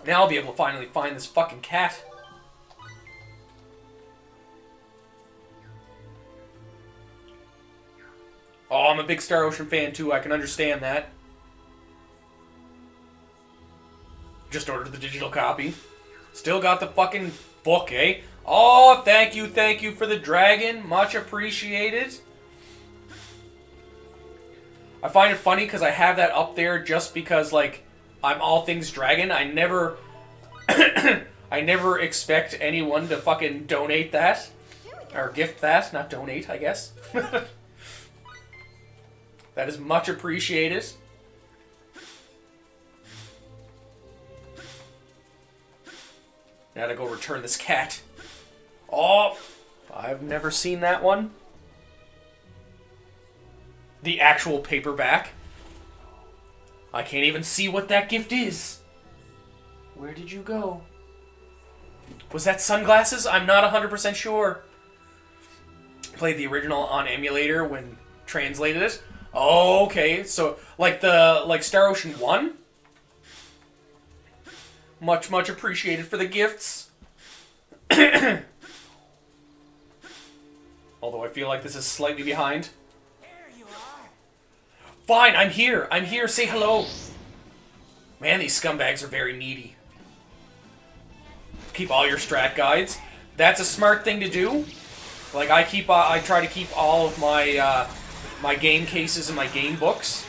Now I'll be able to finally find this fucking cat. Oh, I'm a big Star Ocean fan too, I can understand that. Just ordered the digital copy. Still got the fucking book, eh? Oh, thank you for the dragon. Much appreciated. I find it funny because I have that up there just because, like, I'm all things dragon. I never... I never expect anyone to fucking donate that. Or gift that, not donate, I guess. That is much appreciated. Now to go return this cat. Oh, I've never seen that one. The actual paperback. I can't even see what that gift is. Where did you go? Was that sunglasses? I'm not 100% sure. Played the original on emulator when translated it. Oh, okay. So, like Star Ocean 1? Much appreciated for the gifts. Although I feel like this is slightly behind. Fine, I'm here. Say hello. Man, these scumbags are very needy. Keep all your strat guides. That's a smart thing to do. Like, I try to keep all of my, my game cases and my game books.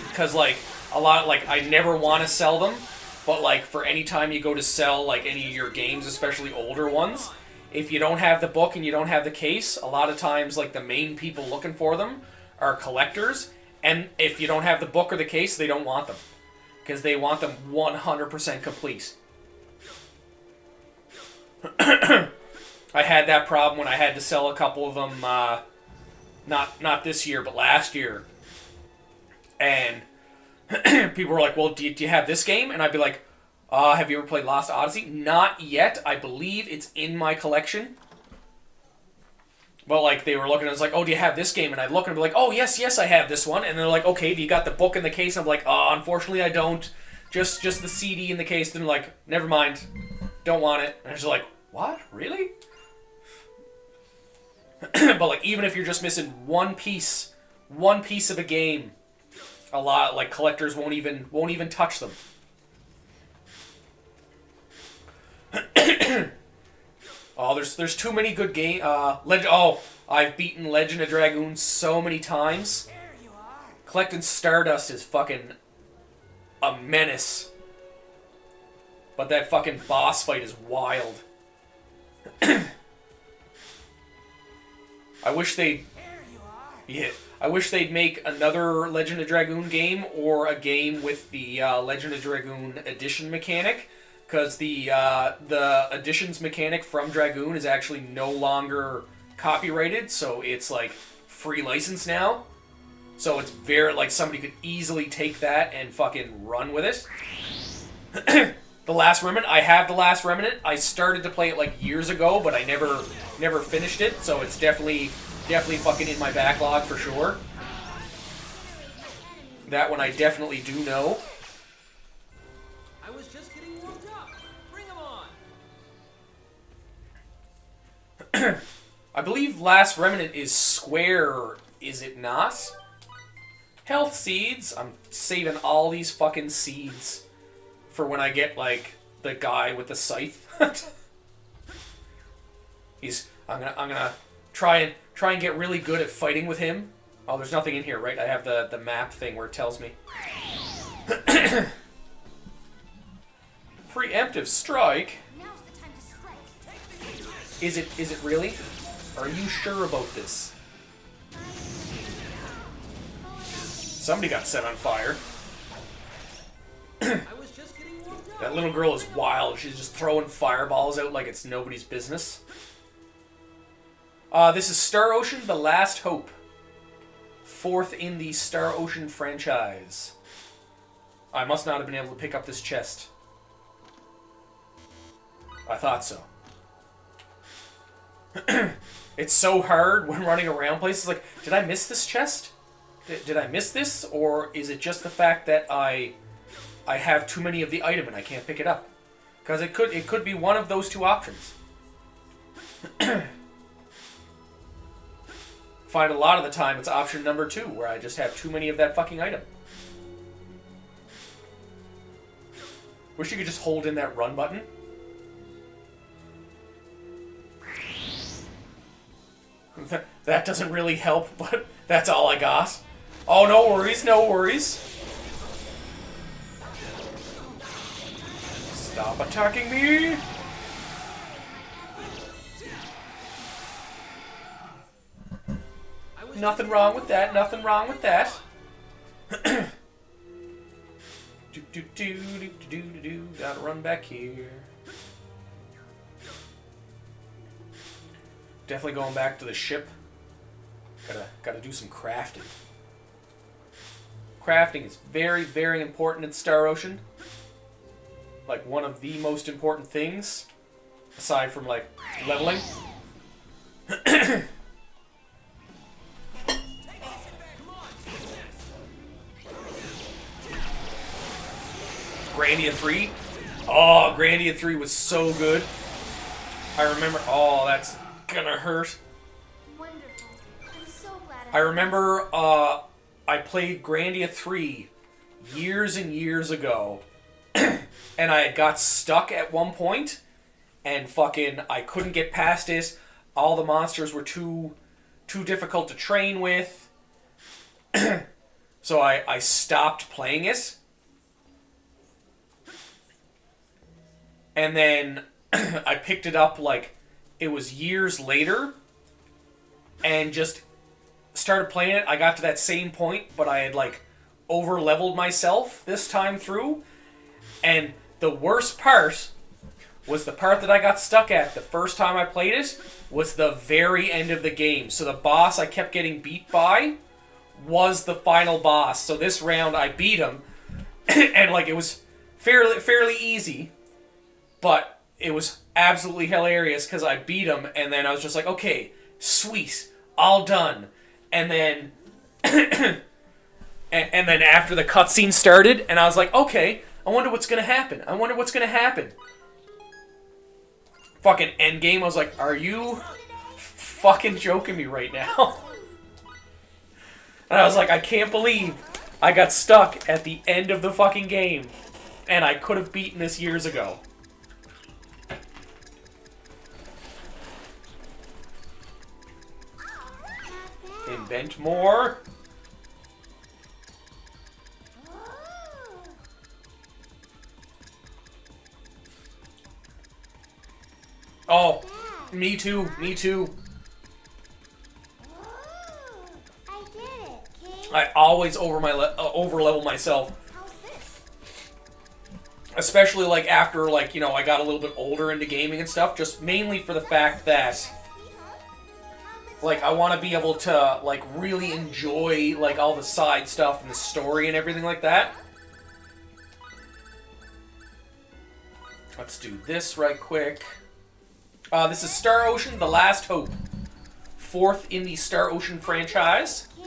Because, like, I never want to sell them. But, like, for any time you go to sell, like, any of your games, especially older ones, if you don't have the book and you don't have the case, a lot of times, like, the main people looking for them are collectors. And if you don't have the book or the case, they don't want them. Because they want them 100% complete. I had that problem when I had to sell a couple of them, not this year, but last year. And people were like, well, do you have this game? And I'd be like, have you ever played Lost Odyssey? Not yet. I believe it's in my collection. But, like, they were looking, and I was like, oh, do you have this game? And I'd look and be like, oh, yes, I have this one. And they're like, okay, do you got the book in the case? And I'm like, oh, unfortunately, I don't. Just the CD in the case. And like, never mind. Don't want it. And I was like, what? Really? But, like, even if you're just missing one piece of a game, a lot, like, collectors won't even touch them. Oh, there's too many good games. I've beaten Legend of Dragoon so many times. Collecting Stardust is fucking a menace. But that fucking boss fight is wild. I wish they'd make another Legend of Dragoon game or a game with the Legend of Dragoon edition mechanic. Because the editions mechanic from Dragoon is actually no longer copyrighted, so it's like free license now. So it's very, like, somebody could easily take that and fucking run with it. The Last Remnant, I have The Last Remnant. I started to play it like years ago, but I never finished it, so it's definitely fucking in my backlog for sure. That one I definitely do know. I believe Last Remnant is Square, is it not? Health seeds. I'm saving all these fucking seeds for when I get, like, the guy with the scythe. I'm gonna try and get really good at fighting with him. Oh, there's nothing in here, right? I have the map thing where it tells me. Preemptive strike. Is it really? Are you sure about this? Somebody got set on fire. That little girl is wild. She's just throwing fireballs out like it's nobody's business. This is Star Ocean: The Last Hope. Fourth in the Star Ocean franchise. I must not have been able to pick up this chest. I thought so. It's so hard when running around places. Like, did I miss this chest? Did I miss this? Or is it just the fact that I I have too many of the item and I can't pick it up. Because it could be one of those two options. Find a lot of the time it's option number 2, where I just have too many of that fucking item. Wish you could just hold in that run button. That doesn't really help, but that's all I got. Oh, no worries, no worries. Stop attacking me! Nothing wrong with that, nothing wrong with that. Gotta run back here. Definitely going back to the ship. Gotta do some crafting. Crafting is very, very important in Star Ocean. Like, one of the most important things. Aside from, like, leveling. Grandia 3. Oh, Grandia 3 was so good. I remember... Oh, that's gonna hurt. Wonderful. I'm so glad I remember I played Grandia 3 years and years ago. And I got stuck at one point. And fucking... I couldn't get past it. All the monsters were too difficult to train with. So I stopped playing it. And then I picked it up, like, it was years later, and just started playing it. I got to that same point, but I had, like, over-leveled myself this time through. And the worst part was the part that I got stuck at the first time I played it was the very end of the game. So the boss I kept getting beat by was the final boss. So this round I beat him, and, like, it was fairly easy. But it was absolutely hilarious because I beat him, and then I was just like, okay, sweet, all done. And then, and then after the cutscene started, and I was like, okay, I wonder what's gonna happen. I wonder what's gonna happen. Fucking endgame. I was like, are you fucking joking me right now? And I was like, I can't believe I got stuck at the end of the fucking game, and I could have beaten this years ago. Invent more. Oh, me too, me too. I did it, King. I always over-level myself. How's this? Especially, like, after, like, you know, I got a little bit older into gaming and stuff, just mainly for the fact that, like, I want to be able to, like, really enjoy, like, all the side stuff and the story and everything like that. Let's do this right quick. This is Star Ocean: The Last Hope. 4th in the Star Ocean franchise. King?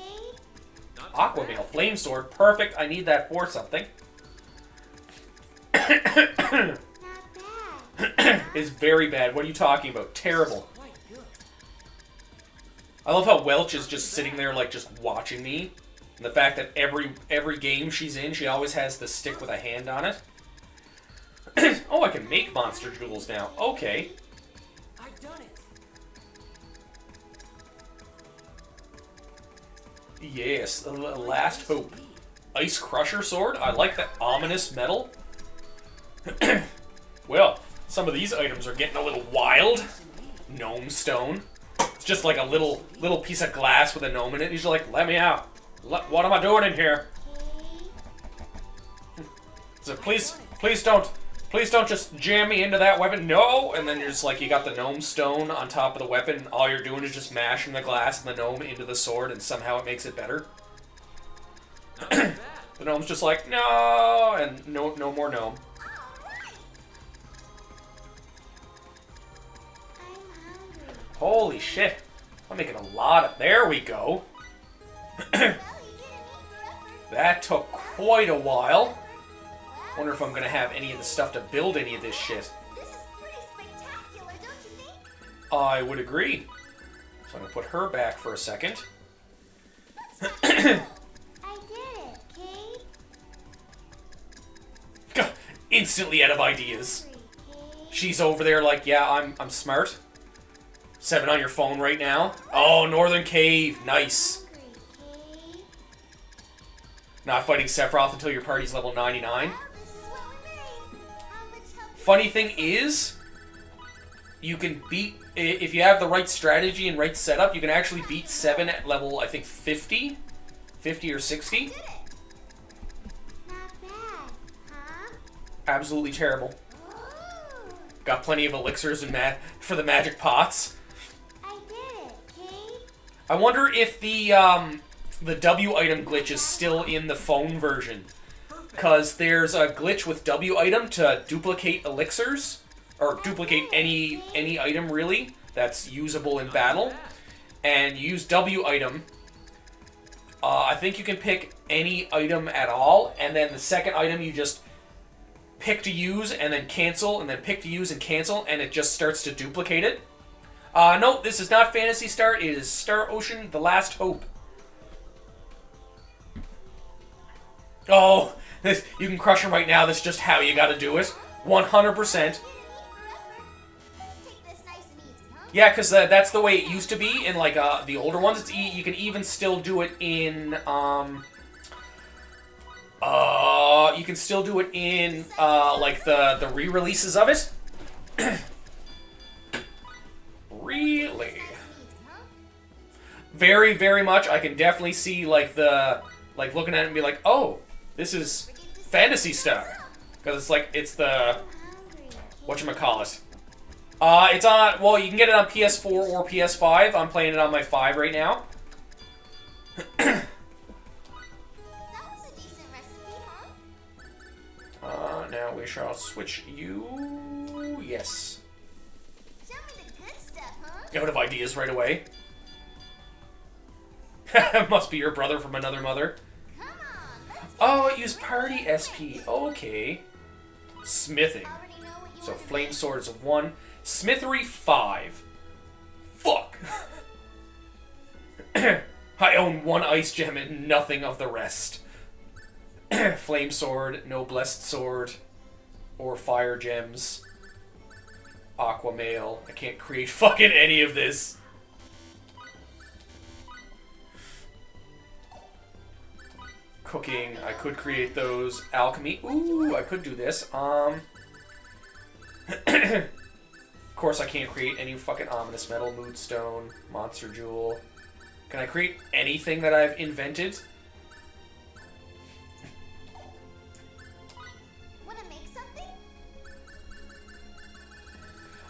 Aquamail, Flame Sword, perfect. I need that for something. Not bad. It's very bad. What are you talking about? Terrible. I love how Welch is just sitting there, like, just watching me. And the fact that every game she's in, she always has the stick with a hand on it. Oh, I can make monster jewels now. Okay. I've done it. Yes, the Last Hope. Ice Crusher Sword? I like that ominous metal. Well, some of these items are getting a little wild. Gnome Stone. It's just like a little piece of glass with a gnome in it. He's like, let me out. What am I doing in here? So please don't just jam me into that weapon. No! And then you're just like, you got the gnome stone on top of the weapon. And all you're doing is just mashing the glass and the gnome into the sword, and somehow it makes it better. The gnome's just like, no! And no more gnome. Holy shit. I'm making a lot of... There we go. That took quite a while. Wonder if I'm gonna have any of the stuff to build any of this shit. This is pretty spectacular, don't you think? I would agree. So I'm gonna put her back for a second. I did it, Kate. Instantly out of ideas. Hungry, Kate. She's over there like, yeah, I'm smart. 7 on your phone right now. Oh, Northern Cave. Nice. Hungry, Kate. Not fighting Sephiroth until your party's level 99. Well, this is what we made. How much help? Funny thing is, you can beat, if you have the right strategy and right setup, you can actually beat 7 at level, I think, 50? 50 or 60? Did it. Not bad, huh? Absolutely terrible. Ooh, Got plenty of elixirs and for the magic pots. I did it, Kate. I wonder if the W item glitch is still in the phone version. Because there's a glitch with W item to duplicate elixirs. Or duplicate any item, really, that's usable in battle. And you use W item. I think you can pick any item at all. And then the second item you just pick to use and then cancel. And then pick to use and cancel. And it just starts to duplicate it. No, this is not Phantasy Star. It is Star Ocean: The Last Hope. Oh, you can crush him right now. That's just how you gotta do it. 100%. Yeah, because that's the way it used to be in like the older ones. It's you can even still do it in you can still do it in like the re-releases of it. Really? Very, very much. I can definitely see like looking at it and be like, oh, this is Phantasy Star, because it's the whatchamacallit. It's on, well, you can get it on PS4 or PS5. I'm playing it on my 5 right now. That was a decent recipe, huh? Now we shall switch you. Yes. Show me the good stuff, huh? Out of ideas right away. Must be your brother from another mother. Come on, let's get Oh, it used Party SP. Okay. Smithing. already know what you So want to Flame make. Sword is a 1. Smithery 5. Fuck. I own 1 ice gem and nothing of the rest. Flame Sword, no Blessed Sword, or Fire Gems. Aqua Mail. I can't create fucking any of this. Cooking. I could create those. Alchemy. Ooh, I could do this. Of course, I can't create any fucking Ominous Metal, Moodstone, Monster Jewel. Can I create anything that I've invented? Wanna make something?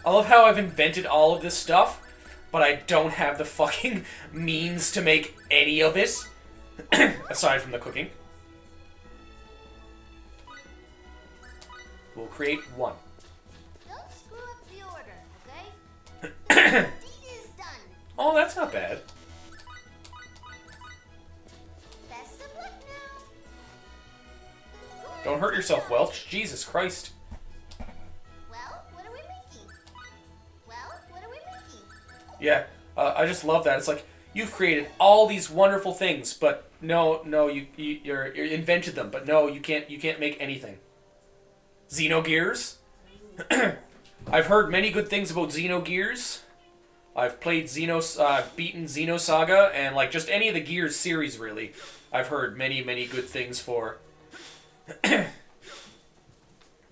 I love how I've invented all of this stuff, but I don't have the fucking means to make any of it. Aside from the cooking. We'll create 1. Don't screw up the order, okay? Deed is done. Oh, that's not bad. Best of luck now. Don't hurt yourself, Welch. Jesus Christ. Well, what are we making? Well, what are we making? Yeah, I just love that. It's like, you've created all these wonderful things, but no, you're invented them, but no, you can't make anything. Xenogears. I've heard many good things about Xenogears. I've played beaten Xenosaga, and like just any of the Gears series, really. I've heard many, many good things for.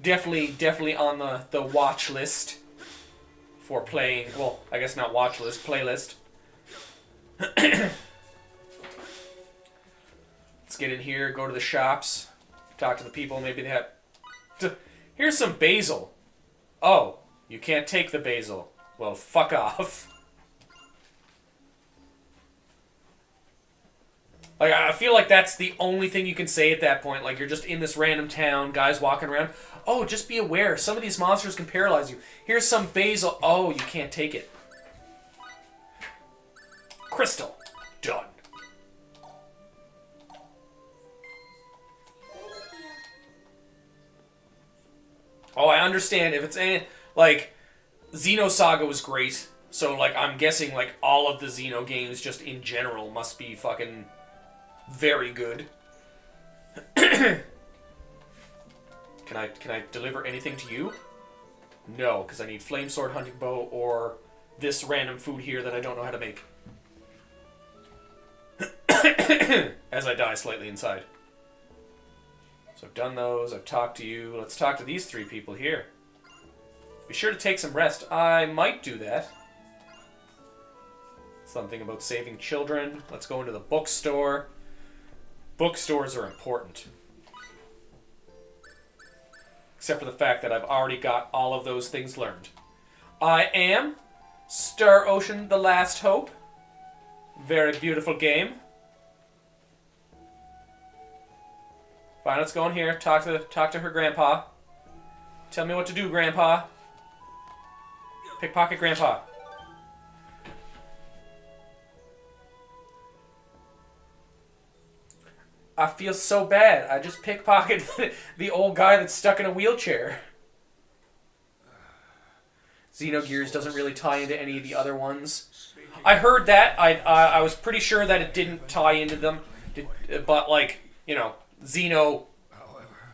definitely on the watch list for playing. Well, I guess not watch list, playlist. Let's get in here, go to the shops, talk to the people. Maybe they have. Here's some basil. Oh, you can't take the basil. Well, fuck off. Like, I feel like that's the only thing you can say at that point. Like, you're just in this random town, guys walking around. Oh, just be aware, some of these monsters can paralyze you. Here's some basil. Oh, you can't take it. Crystal. Done. Oh, I understand if it's like Xenosaga was great, so like I'm guessing like all of the Xeno games just in general must be fucking very good. Can I deliver anything to you? No, because I need flame sword, hunting bow, or this random food here that I don't know how to make. As I die slightly inside. So I've done those, I've talked to you. Let's talk to these three people here. Be sure to take some rest. I might do that. Something about saving children. Let's go into the bookstore. Bookstores are important. Except for the fact that I've already got all of those things learned. I am Star Ocean: The Last Hope. Very beautiful game. Fine, let's go in here. Talk to her grandpa. Tell me what to do, grandpa. Pickpocket grandpa. I feel so bad. I just pickpocketed the old guy that's stuck in a wheelchair. Xenogears doesn't really tie into any of the other ones. I heard that. I was pretty sure that it didn't tie into them. But, like, you know, Xeno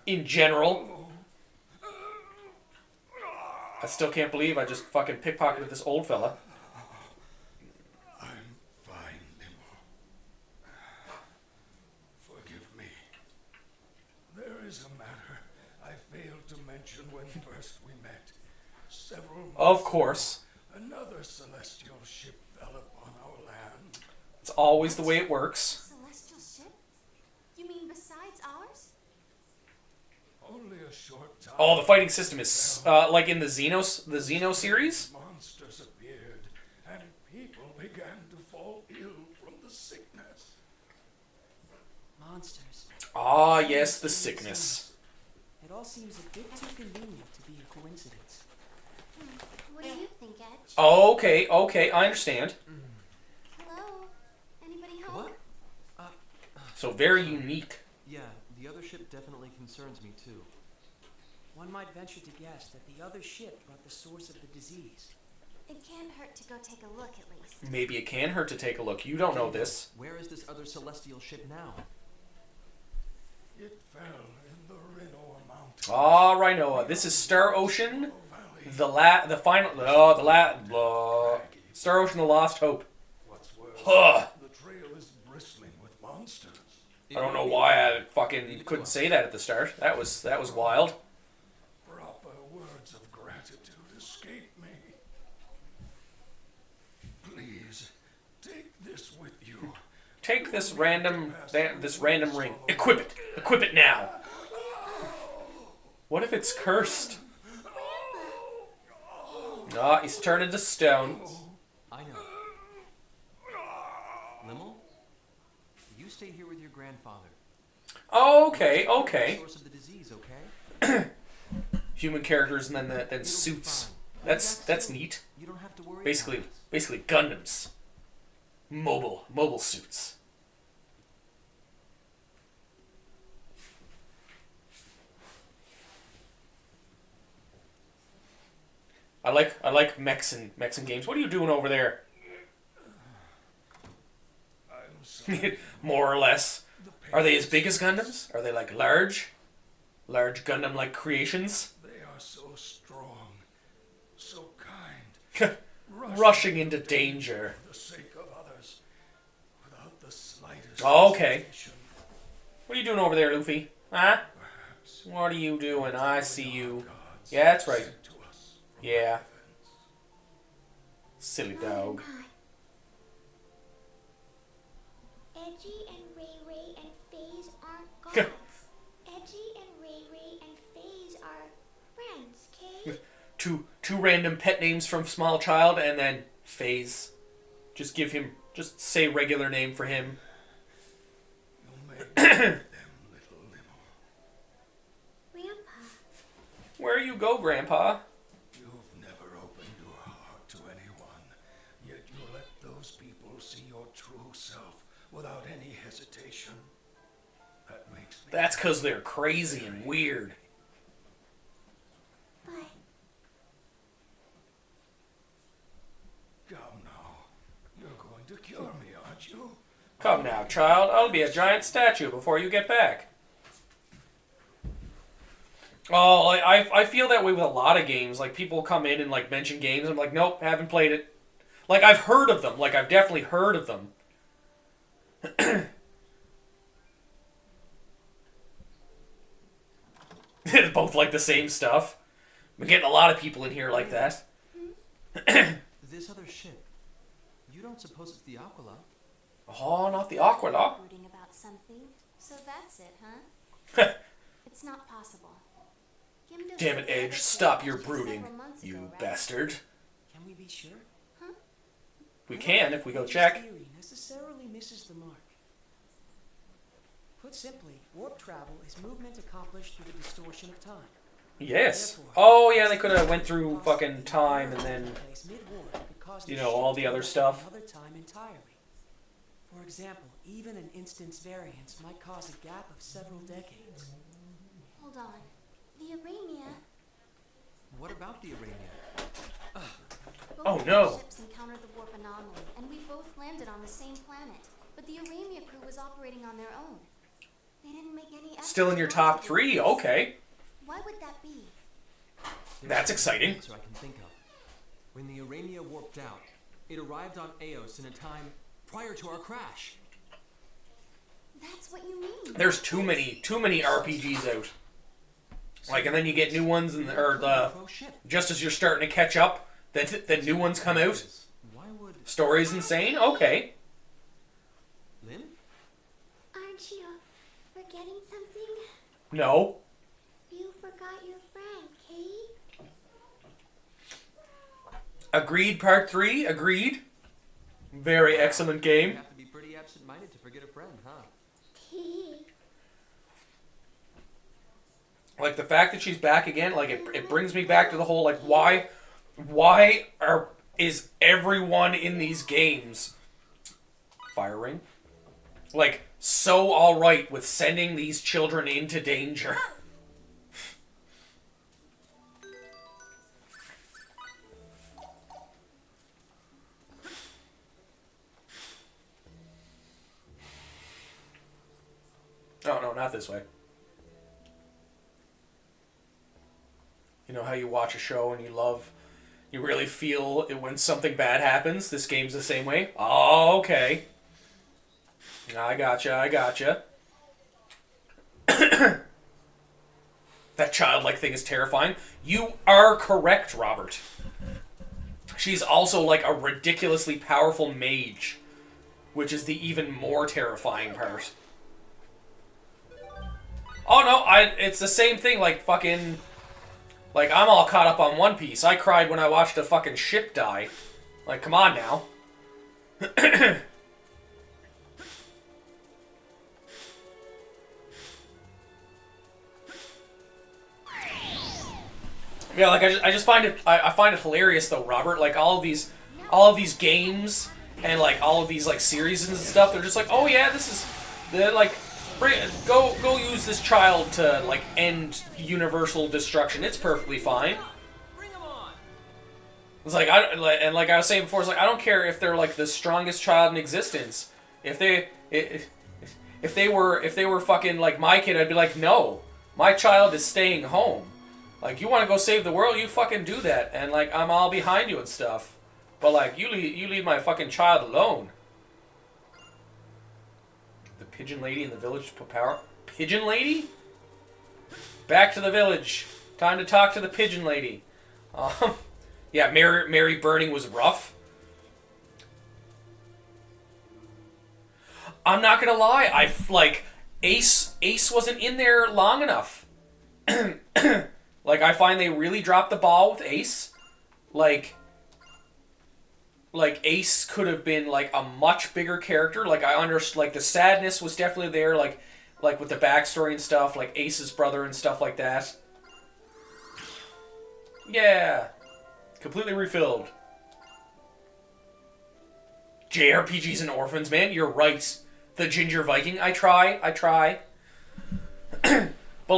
in general. I still can't believe I just fucking pickpocketed this old fella. I'm fine, Limo. Forgive me. There is a matter I failed to mention when first we met. Several months Of course. ago, another celestial ship fell upon our land. It's always the way it works. Celestial ship? You mean besides ours? Only a short time. Oh, the fighting system is like in the Xeno series. Monsters appeared, and people began to fall ill from the sickness. Monsters. Ah, yes, the sickness. It all seems a bit too convenient to be a coincidence. What do you think, Edge? Oh, okay, I understand. Hello? Anybody home? What? So very unique. Yeah, the other ship definitely concerns me too. One might venture to guess that the other ship brought the source of the disease. It can't hurt to go take a look at least. Maybe it can hurt to take a look. You don't know this. Where is this other celestial ship now? It fell in the Rinoa Mountains. Ah, Rhinoa. This is Star Ocean. Valley. Star Ocean: The Lost Hope. What's worse, Huh. the trail is bristling with monsters. I don't know why I fucking couldn't say that at the start. That was wild. Proper words of gratitude escape me. Please, take this with you. Take this random ring. Equip it. Equip it now. What if it's cursed? Ah, he's turned into stone. I know. Limmel? You stay here with your grandfather. Okay. The source of the disease, okay? Human characters and then It'll be suits. fine. That's neat. You don't have to worry. Basically about it. basically Gundams. Mobile suits. I like mechs and games. What are you doing over there? I'm sorry. More or less. The Are they as pains- big as Gundams? Are they like large Gundam-like creations? They are so strong, so kind, Rushing into danger. for the sake of others, without the slightest Oh, okay. hesitation. What are you doing over there, Luffy? Huh? Perhaps What are you doing? I see you. gods Yeah, that's right. sent to us from Yeah. heavens. Silly dog. Edgy and Ray Ray and FaZe aren't gods. Edgy and Ray Ray and FaZe are friends, okay? Two random pet names from Small Child and then FaZe. Just say regular name for him. You may them, little Limo. Grandpa, Where you go, Grandpa? You've never opened your heart to anyone, yet you let those people see your true self without any hesitation. That makes me. That's 'cause they're crazy and weird. But Come now. You're going to cure me, aren't you? Come now, child. I'll be a giant statue before you get back. Oh, I feel that way with a lot of games. Like, people come in and, like, mention games. I'm like, nope, haven't played it. Like, I've heard of them. Like, I've definitely heard of them. Both like the same stuff. We're getting a lot of people in here like that. This other ship. You don't suppose it's the Aquila? Oh, not the Aquila. brooding about something. So that's it, huh? It's not possible. Gimdo Damn said it, the other Edge. ship Stop your just brooding, several months you ago, right? bastard. Can we be sure? We I don't can think if we go Edge's check. theory necessarily misses the mark. Put simply, warp travel is movement accomplished through the distortion of time. Yes. Oh, yeah, they could have went through fucking time and then, you know, all the other stuff. Another time entirely. For example, even an instance variance might cause a gap of several decades. Hold on. The Arania. What about the Arania? Both Oh, of no. our ships encountered the warp anomaly, and we both landed on the same planet. But the Aramia crew was operating on their own. They didn't make any effort Still in to your top contribute. 3? Okay. Why would that be? There's That's no exciting. answer I can think of. When the Arania warped out, it arrived on Eos in a time prior to our crash. That's what you mean. There's too many RPGs out. Like, and then you get new ones, and or the Pro ship. just as you're starting to catch up, the new ones come out. Why would Story's insane. Okay. Lynn? Aren't you forgetting something? No. You forgot your friend, Kate. Agreed. Part 3. Agreed. Very excellent You game. have to be pretty absent-minded to forget a friend, huh? Kate. Like, the fact that she's back again, like, it brings me back to the whole, like, why is everyone in these games firing? Like, so alright with sending these children into danger. Oh, no, not this way. You know how you watch a show and you really feel it when something bad happens? This game's the same way? Oh, okay. I gotcha. That childlike thing is terrifying. You are correct, Robert. She's also like a ridiculously powerful mage, which is the even more terrifying part. Oh no, it's the same thing, like fucking... Like, I'm all caught up on One Piece. I cried when I watched a fucking ship die. Like, come on now. Yeah, like, I just find it... I find it hilarious, though, Robert. Like, all of these games and, like, all of these, like, series and stuff, they're just like, oh, yeah, this is... They're like... Go use this child to, like, end universal destruction. It's perfectly fine. Bring him on! It's like, like I was saying before, it's like, I don't care if they're, like, the strongest child in existence. If they were fucking, like, my kid, I'd be like, no. My child is staying home. Like, you want to go save the world, you fucking do that. And, like, I'm all behind you and stuff. But, like, you leave my fucking child alone. The pigeon lady in the village to put power. Pigeon lady? Back to the village. Time to talk to the pigeon lady. Yeah, Mary burning was rough. I'm not gonna lie. Ace wasn't in there long enough. Like, I find they really dropped the ball with Ace. Like Ace could have been like a much bigger character. Like, I understand, like, the sadness was definitely there, like with the backstory and stuff, like Ace's brother and stuff like that. Yeah, completely refilled. JRPGs and orphans, man, you're right. The Ginger Viking, I try. But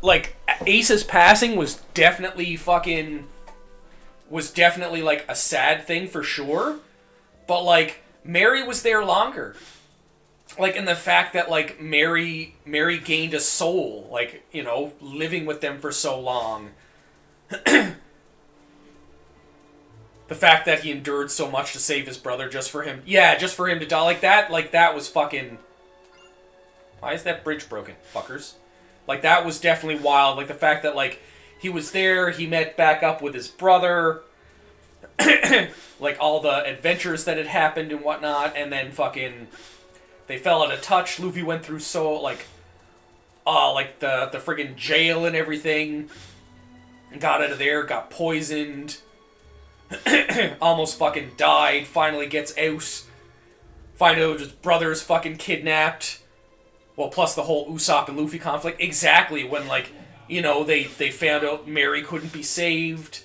like Ace's passing was definitely like a sad thing for sure, but like Mary was there longer. Like, in the fact that like Mary gained a soul, like, you know, living with them for so long. The fact that he endured so much to save his brother just for him. Yeah, just for him to die like that was fucking... Why is that bridge broken, fuckers? Like, that was definitely wild. Like, the fact that, like, he was there, he met back up with his brother, like, all the adventures that had happened and whatnot, and then fucking... They fell out of touch. Luffy went through the friggin' jail and everything. Got out of there, got poisoned. Almost fucking died. Finally gets out. Find out his brother's fucking kidnapped. Well, plus the whole Usopp and Luffy conflict. Exactly, when, like, you know, they found out Mary couldn't be saved.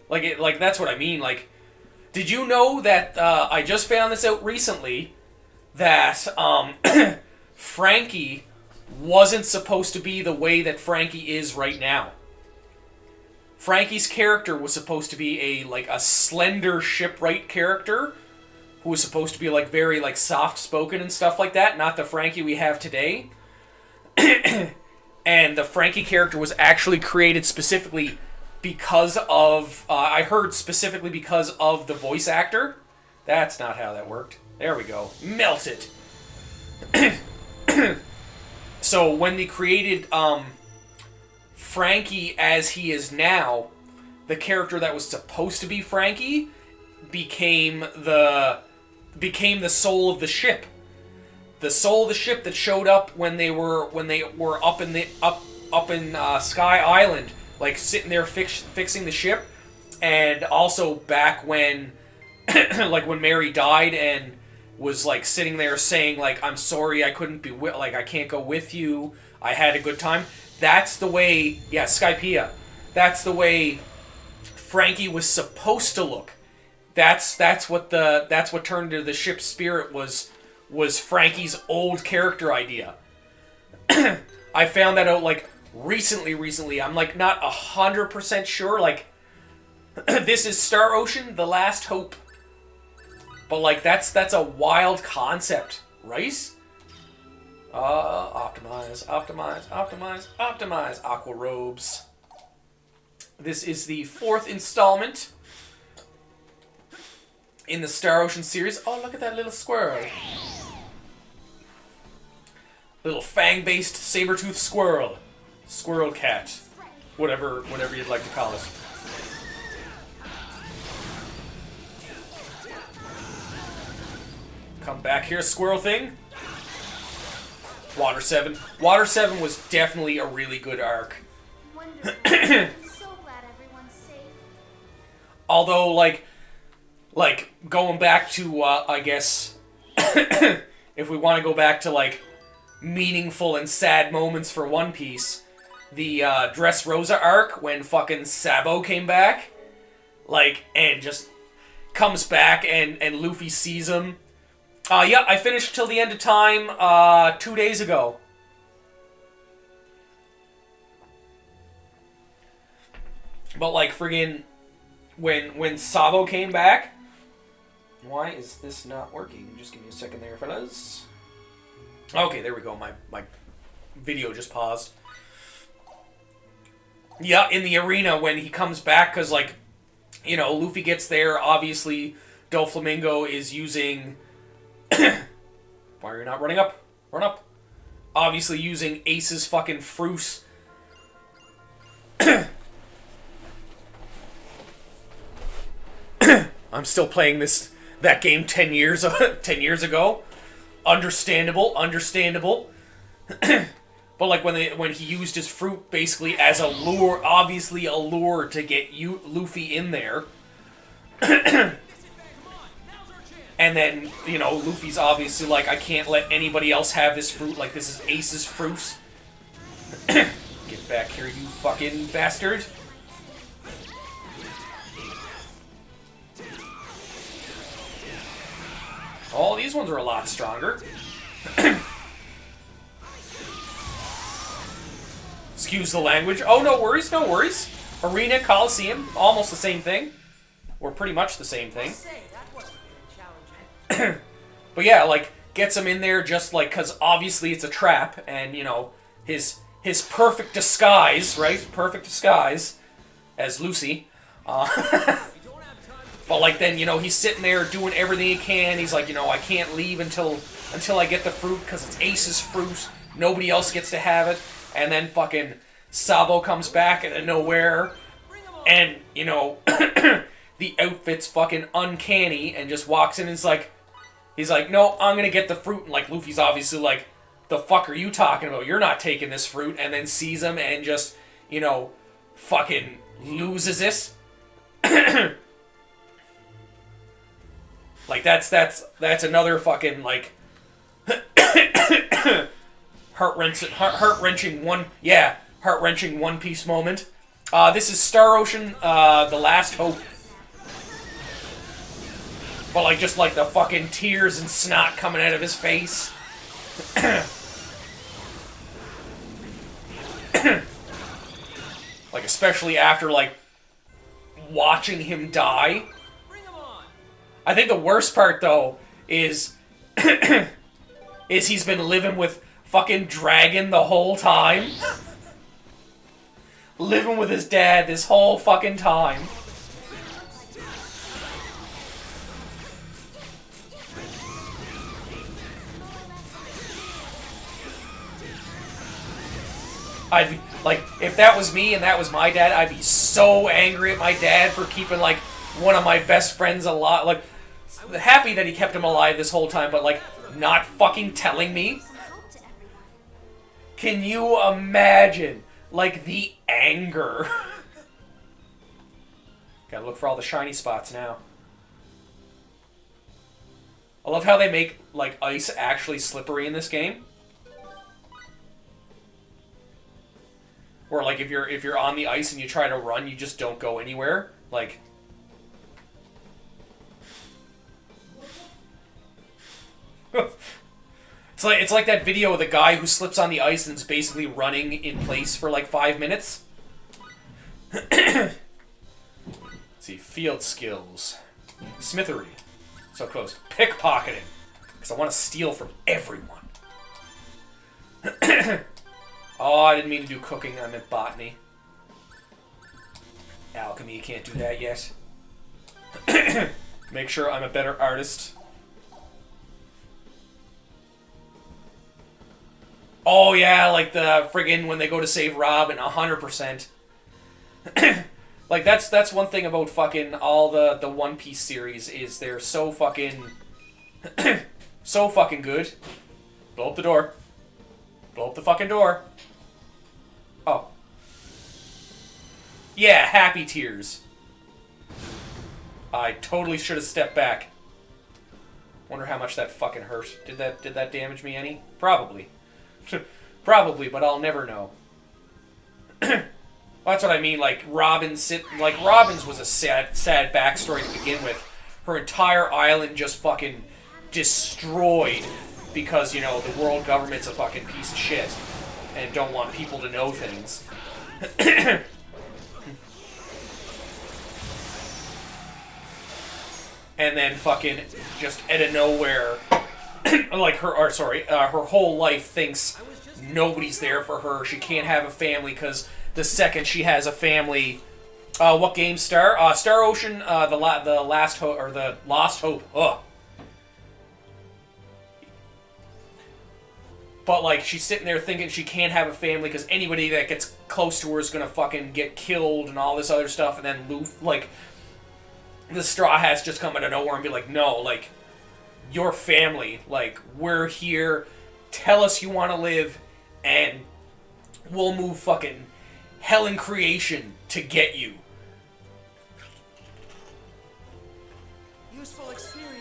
Like, that's what I mean. Like, did you know that, I just found this out recently, that Frankie wasn't supposed to be the way that Frankie is right now. Frankie's character was supposed to be a slender shipwright character who was supposed to be like very like soft-spoken and stuff like that, not the Frankie we have today. And the Frankie character was actually created specifically because of, I heard specifically because of the voice actor. That's not how that worked. There we go. Melt it. So when they created Frankie as he is now, the character that was supposed to be Frankie became the soul of the ship. The soul of the ship that showed up when they were up in Sky Island, like sitting there fixing the ship, and also back when like when Mary died and was like sitting there saying like, I'm sorry I couldn't be I can't go with you, I had a good time. That's the way, yeah, Skypiea. That's the way Frankie was supposed to look. That's what turned into the ship's spirit was Frankie's old character idea. I found that out like recently. I'm like not 100% sure. Like, this is Star Ocean, The Last Hope. But like that's a wild concept, right? Optimize, Aqua Robes. This is the 4th installment in the Star Ocean series. Oh, look at that little squirrel. Little fang-based saber-toothed squirrel. Squirrel cat. Whatever you'd like to call it. Come back here, squirrel thing. Water 7. Water 7 was definitely a really good arc. Wonderful. I'm so glad everyone's safe. Although, like going back to, I guess, if we want to go back to, like, meaningful and sad moments for One Piece, the Dressrosa arc, when fucking Sabo came back, like, and just comes back and Luffy sees him. Yeah, I finished till the end of time 2 days ago. But like friggin' when Sabo came back, why is this not working? Just give me a second there, fellas. Okay, there we go. My video just paused. Yeah, in the arena when he comes back, because like, you know, Luffy gets there. Obviously, Doflamingo is using. Why are you not running up? Run up. Obviously using Ace's fucking fruit. I'm still playing that game 10 years ago. Understandable. But like when he used his fruit basically as a lure, obviously a lure to get Luffy in there. And then, you know, Luffy's obviously like, I can't let anybody else have this fruit, like this is Ace's fruit. Get back here, you fucking bastard. Oh, these ones are a lot stronger. Excuse the language. Oh, no worries, no worries. Arena, Coliseum, almost the same thing. Or pretty much the same thing. Say, that wasn't very challenging. But yeah, like, gets him in there just like, because obviously it's a trap, and, you know, his perfect disguise, right? Perfect disguise as Lucy. But like then, you know, he's sitting there doing everything he can. He's like, you know, I can't leave until I get the fruit because it's Ace's fruit. Nobody else gets to have it. And then fucking Sabo comes back out of nowhere, and you know, the outfit's fucking uncanny, and just walks in and he's like, no, I'm gonna get the fruit. And like Luffy's obviously like, the fuck are you talking about? You're not taking this fruit. And then sees him and just, you know, fucking loses it. Like that's another fucking like heart-wrenching One Piece moment. This is Star Ocean, The Last Hope. But like just like the fucking tears and snot coming out of his face. Like especially after like watching him die. I think the worst part though is he's been living with fucking Dragon the whole time. Living with his dad this whole fucking time. I'd be, like, if that was me and that was my dad, I'd be so angry at my dad for keeping, like, one of my best friends alive. Like, happy that he kept him alive this whole time, but, like, not fucking telling me. Can you imagine, like, the anger? Gotta look for all the shiny spots now. I love how they make, like, ice actually slippery in this game. Or like if you're on the ice and you try to run, you just don't go anywhere. Like it's like that video of the guy who slips on the ice and is basically running in place for like 5 minutes. Let's see, field skills. Smithery. So close. Pickpocketing. Because I want to steal from everyone. Oh, I didn't mean to do cooking. I meant botany. Alchemy, can't do that yet. Make sure I'm a better artist. Oh yeah, like the friggin' when they go to save Robin, 100%. Like that's one thing about fucking all the One Piece series is they're so fucking so fucking good. Blow up the door. Blow up the fucking door. Oh. Yeah, happy tears. I totally should have stepped back. Wonder how much that fucking hurt. Did that damage me any? Probably. Probably, but I'll never know. Well, that's what I mean, like Robin's was a sad backstory to begin with. Her entire island just fucking destroyed because, you know, the world government's a fucking piece of shit and don't want people to know things. And then fucking just out of nowhere, like her whole life thinks nobody's there for her. She can't have a family because the second she has a family, what game? Star Ocean, the Last Hope or the Lost Hope. Ugh. But like she's sitting there thinking she can't have a family because anybody that gets close to her is gonna fucking get killed and all this other stuff. And then like the Straw Hats just come out of nowhere and be like, no, like your family, like we're here. Tell us you want to live, and we'll move fucking hell in creation to get you. Useful experience.